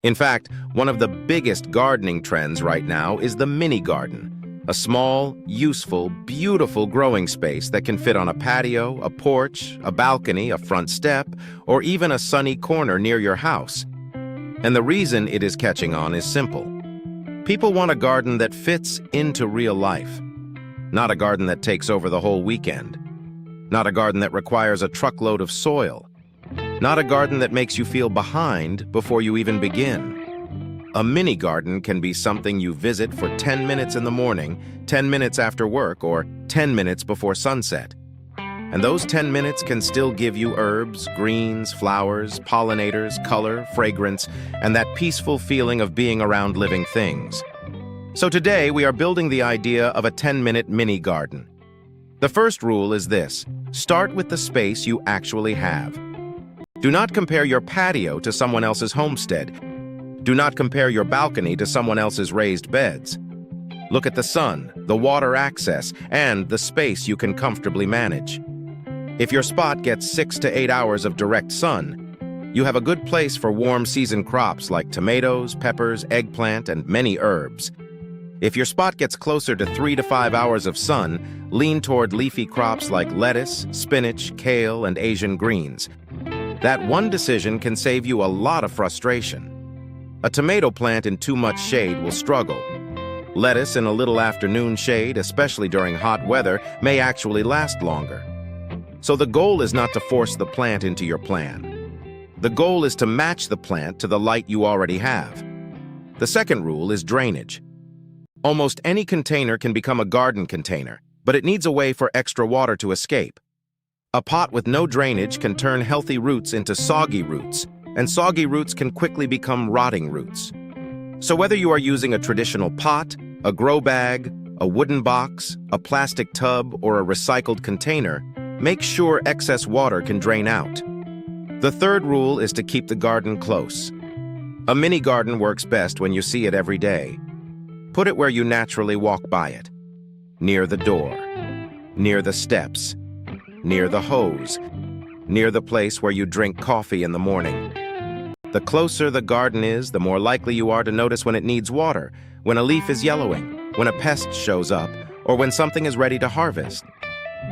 In fact, one of the biggest gardening trends right now is the mini garden, a small, useful, beautiful growing space that can fit on a patio, a porch, a balcony, a front step, or even a sunny corner near your house. And the reason it is catching on is simple. People want a garden that fits into real life, not a garden that takes over the whole weekend, not a garden that requires a truckload of soil, not a garden that makes you feel behind before you even begin. A mini garden can be something you visit for 10 minutes in the morning, 10 minutes after work, or 10 minutes before sunset. And those 10 minutes can still give you herbs, greens, flowers, pollinators, color, fragrance, and that peaceful feeling of being around living things. So today we are building the idea of a 10-minute mini garden. The first rule is this: start with the space you actually have. Do not compare your patio to someone else's homestead. Do not compare your balcony to someone else's raised beds. Look at the sun, the water access, and the space you can comfortably manage. If your spot gets 6 to 8 hours of direct sun, you have a good place for warm season crops like tomatoes, peppers, eggplant, and many herbs. If your spot gets closer to 3 to 5 hours of sun, lean toward leafy crops like lettuce, spinach, kale, and Asian greens. That one decision can save you a lot of frustration. A tomato plant in too much shade will struggle. Lettuce in a little afternoon shade, especially during hot weather, may actually last longer. So the goal is not to force the plant into your plan. The goal is to match the plant to the light you already have. The second rule is drainage. Almost any container can become a garden container, but it needs a way for extra water to escape. A pot with no drainage can turn healthy roots into soggy roots, and soggy roots can quickly become rotting roots. So whether you are using a traditional pot, a grow bag, a wooden box, a plastic tub, or a recycled container, make sure excess water can drain out. The third rule is to keep the garden close. A mini garden works best when you see it every day. Put it where you naturally walk by it. Near the door, near the steps, near the hose, near the place where you drink coffee in the morning. The closer the garden is, the more likely you are to notice when it needs water, when a leaf is yellowing, when a pest shows up, or when something is ready to harvest.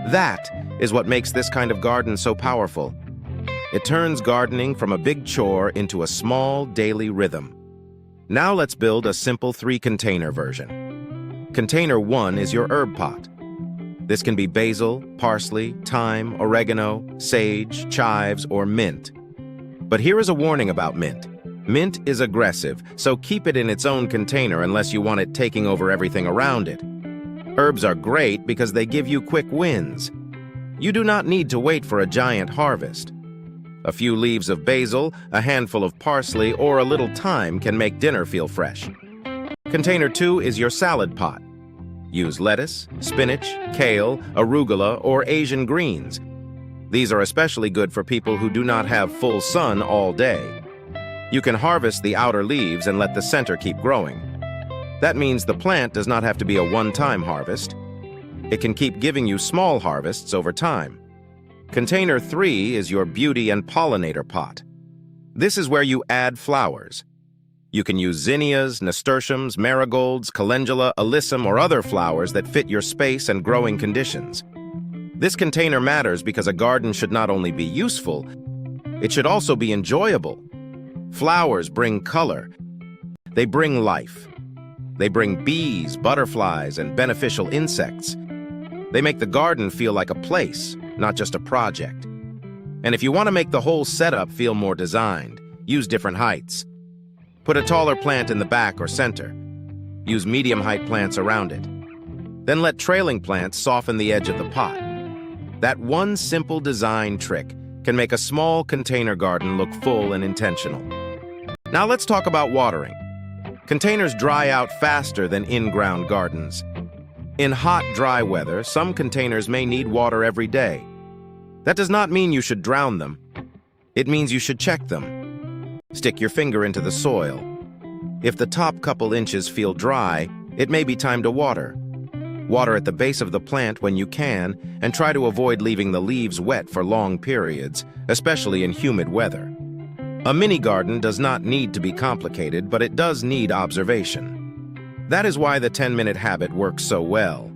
That is what makes this kind of garden so powerful. It turns gardening from a big chore into a small daily rhythm. Now let's build a simple 3-container version. Container 1 is your herb pot. This can be basil, parsley, thyme, oregano, sage, chives, or mint. But here is a warning about mint. Mint is aggressive, so keep it in its own container unless you want it taking over everything around it. Herbs are great because they give you quick wins. You do not need to wait for a giant harvest. A few leaves of basil, a handful of parsley, or a little thyme can make dinner feel fresh. Container 2 is your salad pot. Use lettuce, spinach, kale, arugula, or Asian greens. These are especially good for people who do not have full sun all day. You can harvest the outer leaves and let the center keep growing. That means the plant does not have to be a one-time harvest. It can keep giving you small harvests over time. Container 3 is your beauty and pollinator pot. This is where you add flowers. You can use zinnias, nasturtiums, marigolds, calendula, alyssum, or other flowers that fit your space and growing conditions. This container matters because a garden should not only be useful, it should also be enjoyable. Flowers bring color. They bring life. They bring bees, butterflies, and beneficial insects. They make the garden feel like a place, not just a project. And if you want to make the whole setup feel more designed, use different heights. Put a taller plant in the back or center. Use medium-height plants around it. Then let trailing plants soften the edge of the pot. That one simple design trick can make a small container garden look full and intentional. Now let's talk about watering. Containers dry out faster than in-ground gardens. In hot, dry weather, some containers may need water every day. That does not mean you should drown them. It means you should check them. Stick your finger into the soil. If the top couple inches feel dry, it may be time to water. Water at the base of the plant when you can, and try to avoid leaving the leaves wet for long periods, especially in humid weather. A mini garden does not need to be complicated, but it does need observation. That is why the 10-minute habit works so well.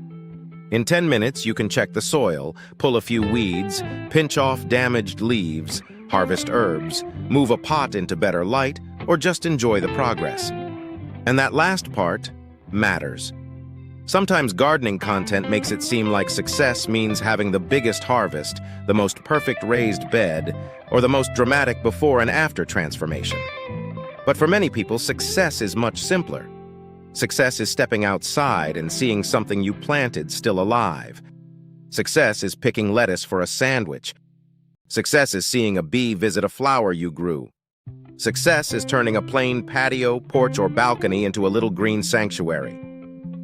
In 10 minutes, you can check the soil, pull a few weeds, pinch off damaged leaves, harvest herbs, move a pot into better light, or just enjoy the progress. And that last part matters. Sometimes gardening content makes it seem like success means having the biggest harvest, the most perfect raised bed, or the most dramatic before and after transformation. But for many people, success is much simpler. Success is stepping outside and seeing something you planted still alive. Success is picking lettuce for a sandwich. Success is seeing a bee visit a flower you grew. Success is turning a plain patio, porch, or balcony into a little green sanctuary.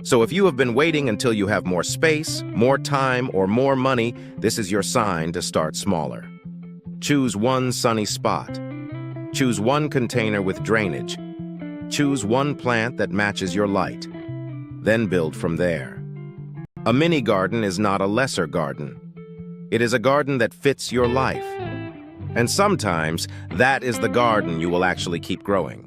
So if you have been waiting until you have more space, more time, or more money, this is your sign to start smaller. Choose one sunny spot. Choose one container with drainage. Choose one plant that matches your light. Then build from there. A mini garden is not a lesser garden. It is a garden that fits your life. And sometimes, that is the garden you will actually keep growing.